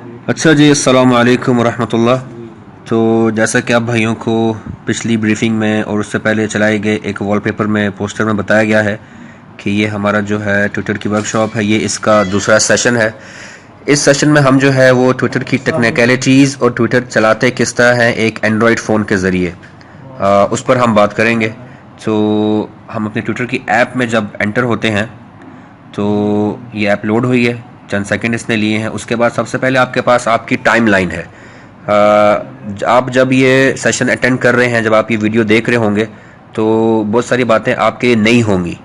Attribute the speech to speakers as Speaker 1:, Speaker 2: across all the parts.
Speaker 1: अच्छा जी, अस्सलाम वालेकुम रहमतुल्लाह। तो जैसा कि आप भाइयों को पिछली ब्रीफिंग में और उससे पहले चलाए गए एक वॉलपेपर में पोस्टर में बताया गया है कि ये हमारा जो है ट्विटर की वर्कशॉप है, ये इसका दूसरा सेशन है। इस सेशन में हम जो है वो ट्विटर की टेक्निकलिटीज़ और ट्विटर चलाते किस तरह है एक एंड्रॉयड फ़ोन के ज़रिए, उस पर हम बात करेंगे। तो हम अपने ट्विटर की ऐप में जब एंटर होते हैं तो ये ऐप लोड हुई है, चंद सेकंड इसने लिए हैं। उसके बाद सबसे पहले आपके पास आपकी टाइम लाइन है। आप जब ये सेशन अटेंड कर रहे हैं, जब आप ये वीडियो देख रहे होंगे तो बहुत सारी बातें आपके नहीं होंगी,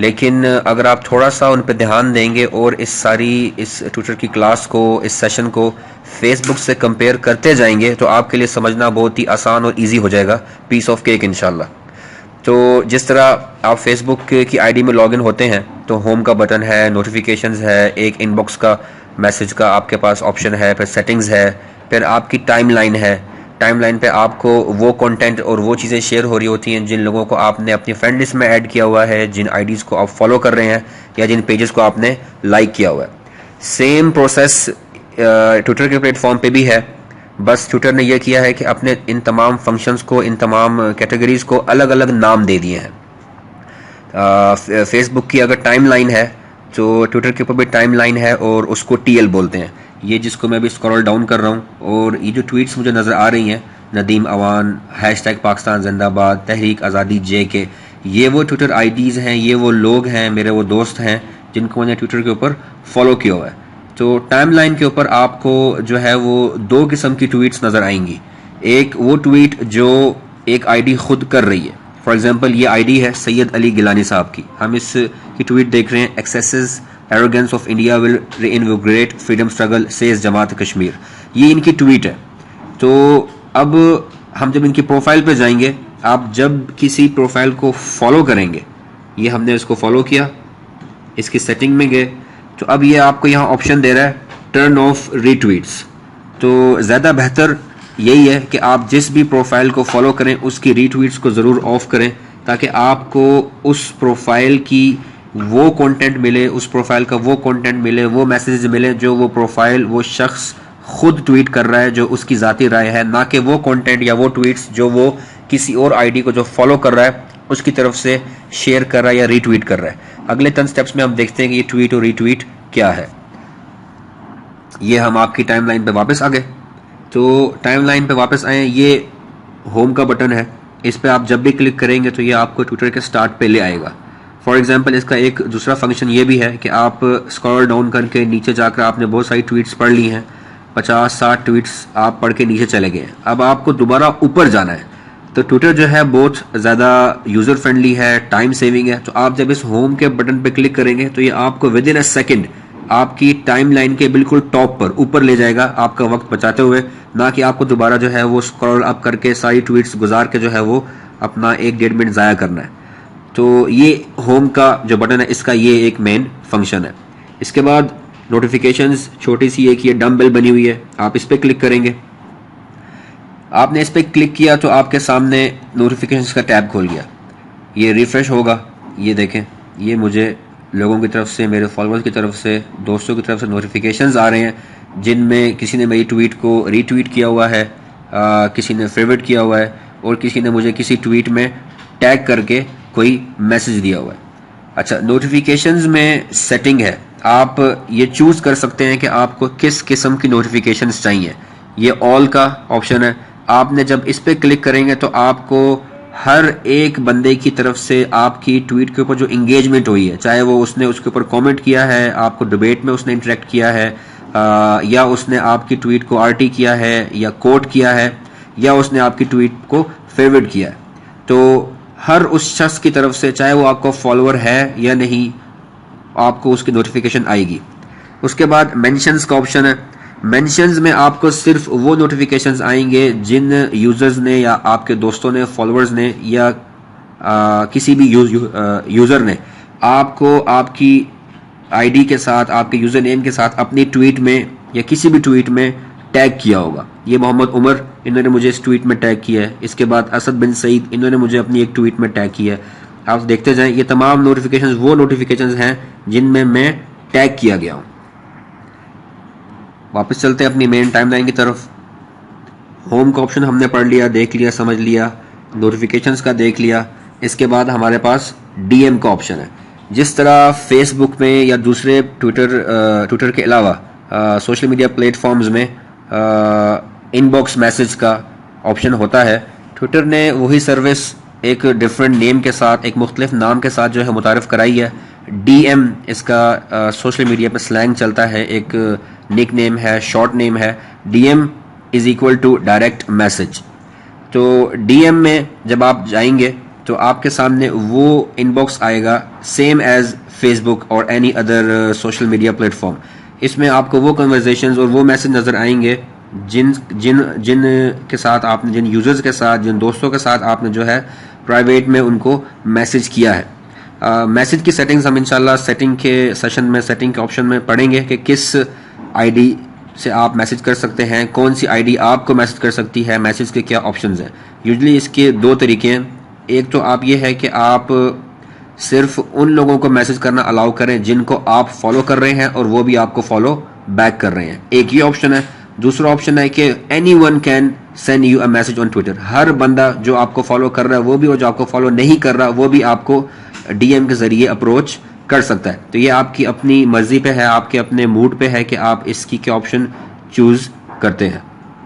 Speaker 1: लेकिन अगर आप थोड़ा सा उन पर ध्यान देंगे और इस ट्विटर की क्लास को, इस सेशन को फेसबुक से कंपेयर करते जाएंगे तो आपके लिए समझना बहुत ही आसान और इजी हो जाएगा। पीस ऑफ केक इंशाल्लाह। तो जिस तरह आप फेसबुक की आईडी में लॉगिन होते हैं तो होम का बटन है, नोटिफिकेशंस है, एक इनबॉक्स का मैसेज का आपके पास ऑप्शन है, फिर सेटिंग्स है, फिर आपकी टाइमलाइन है। टाइमलाइन पे आपको वो कंटेंट और वो चीज़ें शेयर हो रही होती हैं जिन लोगों को आपने अपनी फ्रेंड लिस्ट में ऐड किया हुआ है, जिन आईडीज़ को आप फॉलो कर रहे हैं या जिन पेजेस को आपने लाइक किया हुआ है। सेम प्रोसेस ट्विटर के प्लेटफॉर्म पे भी है, बस ट्विटर ने यह किया है कि अपने इन तमाम फंक्शंस को, इन तमाम कैटेगरीज को अलग अलग नाम दे दिए हैं। फेसबुक की अगर टाइमलाइन है तो ट्विटर के ऊपर भी टाइमलाइन है और उसको टीएल बोलते हैं। ये जिसको मैं अभी स्क्रॉल डाउन कर रहा हूँ और ये जो ट्वीट्स मुझे नज़र आ रही हैं, नदीम अवान, हैशटैग पाकिस्तान जिंदाबाद, तहरीक आज़ादी JK, ये वो ट्विटर आईडीज़ हैं, ये वो लोग हैं, मेरे वो दोस्त हैं जिनको मैंने ट्विटर के ऊपर फॉलो किया हुआ है। तो टाइमलाइन के ऊपर आपको जो है वो दो किस्म की ट्वीट्स नज़र आएंगी। एक वो ट्वीट जो एक आईडी खुद कर रही है। फॉर एग्जांपल ये आईडी है सैयद अली गिलानी साहब की, हम इस की ट्वीट देख रहे हैं, excesses arrogance of India will reinvigorate freedom struggle says Jamaat Kashmir. ये इनकी ट्वीट है। तो अब हम जब इनकी प्रोफाइल पे जाएंगे, आप जब किसी प्रोफाइल को फॉलो करेंगे, ये हमने इसको फॉलो किया, इसकी सेटिंग में गए, तो अब ये आपको यहाँ ऑप्शन दे रहा है टर्न ऑफ रीट्वीट्स। तो ज़्यादा बेहतर यही है कि आप जिस भी प्रोफाइल को फॉलो करें उसकी रीट्वीट्स को ज़रूर ऑफ करें, ताकि आपको उस प्रोफाइल की वो कंटेंट मिले, उस प्रोफाइल का वो कंटेंट मिले, वो मैसेजेस मिले जो वो प्रोफाइल, वो शख्स खुद ट्वीट कर रहा है, जो उसकी ज़ाती राय है, ना कि वो कंटेंट या वो ट्वीट्स जो वो किसी और आईडी को जो फॉलो कर रहा है उसकी तरफ से शेयर कर रहा है या रीट्वीट कर रहा है। अगले 10 स्टेप्स में हम देखते हैं कि ये ट्वीट और रीट्वीट क्या है। ये हम आपकी टाइमलाइन पे वापस आ गए। तो टाइमलाइन पे वापस आए, ये होम का बटन है, इस पे आप जब भी क्लिक करेंगे तो ये आपको ट्विटर के स्टार्ट पे ले आएगा। फॉर एग्जांपल इसका एक दूसरा फंक्शन ये भी है कि आप स्क्रॉल डाउन करके नीचे जाकर आपने बहुत सारी ट्वीट्स पढ़ ली हैं, 50-60 ट्वीट्स आप पढ़ के नीचे चले गए, अब आपको दोबारा ऊपर जाना है। तो ट्विटर जो है बहुत ज़्यादा यूज़र फ्रेंडली है, टाइम सेविंग है। तो आप जब इस होम के बटन पे क्लिक करेंगे तो ये आपको विद इन अ सेकेंड आपकी टाइमलाइन के बिल्कुल टॉप पर ऊपर ले जाएगा, आपका वक्त बचाते हुए, ना कि आपको दोबारा जो है वो स्क्रॉल अप करके सारी ट्वीट्स गुजार के जो है वो अपना 1-1.5 मिनट ज़ाया करना है। तो ये होम का जो बटन है इसका ये एक मेन फंक्शन है। इसके बाद नोटिफिकेशंस, छोटी सी एक ये डम्बेल बनी हुई है, आप इस पर क्लिक करेंगे। आपने इस पर क्लिक किया तो आपके सामने नोटिफिकेशंस का टैब खोल गया, ये रिफ्रेश होगा। ये देखें, ये मुझे लोगों की तरफ से, मेरे फॉलोअर्स की तरफ से, दोस्तों की तरफ से नोटिफिकेशंस आ रहे हैं जिनमें किसी ने मेरी ट्वीट को रीट्वीट किया हुआ है, किसी ने फेवरेट किया हुआ है और किसी ने मुझे किसी ट्वीट में टैग करके कोई मैसेज दिया हुआ है। अच्छा, नोटिफिकेशंस में सेटिंग है, आप ये चूज़ कर सकते हैं कि आपको किस किस्म की नोटिफिकेशंस चाहिए। ये ऑल का ऑप्शन है, आपने जब इस पर क्लिक करेंगे तो आपको हर एक बंदे की तरफ से आपकी ट्वीट के ऊपर जो इंगेजमेंट हुई है, चाहे वो उसने उसके ऊपर कमेंट किया है, आपको डिबेट में उसने इंटरेक्ट किया है, या उसने आपकी ट्वीट को आरटी किया है या कोट किया है, या उसने आपकी ट्वीट को फेवरेट किया है, तो हर उस शख्स की तरफ से, चाहे वो आपका फॉलोअर है या नहीं, आपको उसकी नोटिफिकेशन आएगी। उसके बाद मेंशंस का ऑप्शन है, मेंशंस में आपको सिर्फ वो नोटिफिकेशंस आएंगे जिन यूज़र्स ने या आपके दोस्तों ने, फॉलोअर्स ने या किसी भी यूज़र ने आपको आपकी आईडी के साथ, आपके यूज़र नेम के साथ अपनी ट्वीट में या किसी भी ट्वीट में टैग किया होगा। ये मोहम्मद उमर, इन्होंने मुझे इस ट्वीट में टैग किया है। इसके बाद असद बिन सईद, इन्होंने मुझे अपनी एक ट्वीट में टैग किया है। आप देखते जाएं, ये तमाम नोटिफिकेशंस वो नोटिफिकेशंस हैं जिनमें मैं टैग किया गया हूँ। वापस चलते हैं अपनी मेन टाइमलाइन की तरफ। होम का ऑप्शन हमने पढ़ लिया, देख लिया, समझ लिया, नोटिफिकेशंस का देख लिया। इसके बाद हमारे पास डीएम का ऑप्शन है। जिस तरह फेसबुक में या दूसरे ट्विटर के अलावा सोशल मीडिया प्लेटफॉर्म्स में इनबॉक्स मैसेज का ऑप्शन होता है, ट्विटर ने वही सर्विस एक डिफरेंट नेम के साथ, एक मुख्तलिफ नाम के साथ जो है मुतारिफ कराई है। डीएम इसका सोशल मीडिया पे स्लैंग चलता है, एक निक नेम है, शॉर्ट नेम है। DM is equal to direct message. तो डीएम में जब आप जाएंगे तो आपके सामने वो इनबॉक्स आएगा सेम एज फेसबुक और any other social media platform. इसमें आपको वो कन्वर्जेशंस और वो मैसेज नज़र आएंगे जिन जिन जिन के साथ आपने, जिन यूज़र्स के साथ, जिन दोस्तों के साथ आपने जो है प्राइवेट में उनको मैसेज किया है। मैसेज की सेटिंग्स हम इंशाल्लाह सेटिंग के सेशन में, सेटिंग के ऑप्शन में पढ़ेंगे कि किस आईडी से आप मैसेज कर सकते हैं, कौन सी आईडी आपको मैसेज कर सकती है, मैसेज के क्या ऑप्शंस हैं। यूजुअली इसके दो तरीके हैं। एक तो आप ये है कि आप सिर्फ उन लोगों को मैसेज करना अलाउ करें जिनको आप फॉलो कर रहे हैं और वो भी आपको फॉलो बैक कर रहे हैं, एक ये ऑप्शन है। दूसरा ऑप्शन है कि anyone can send you a message on Twitter. हर बंदा जो आपको फॉलो कर रहा है वो भी, और जो आपको फॉलो नहीं कर रहा वो भी आपको डीएम के जरिए अप्रोच कर सकता है। तो ये आपकी अपनी मर्जी पे है, आपके अपने मूड पे है कि आप इसकी क्या ऑप्शन चूज करते हैं।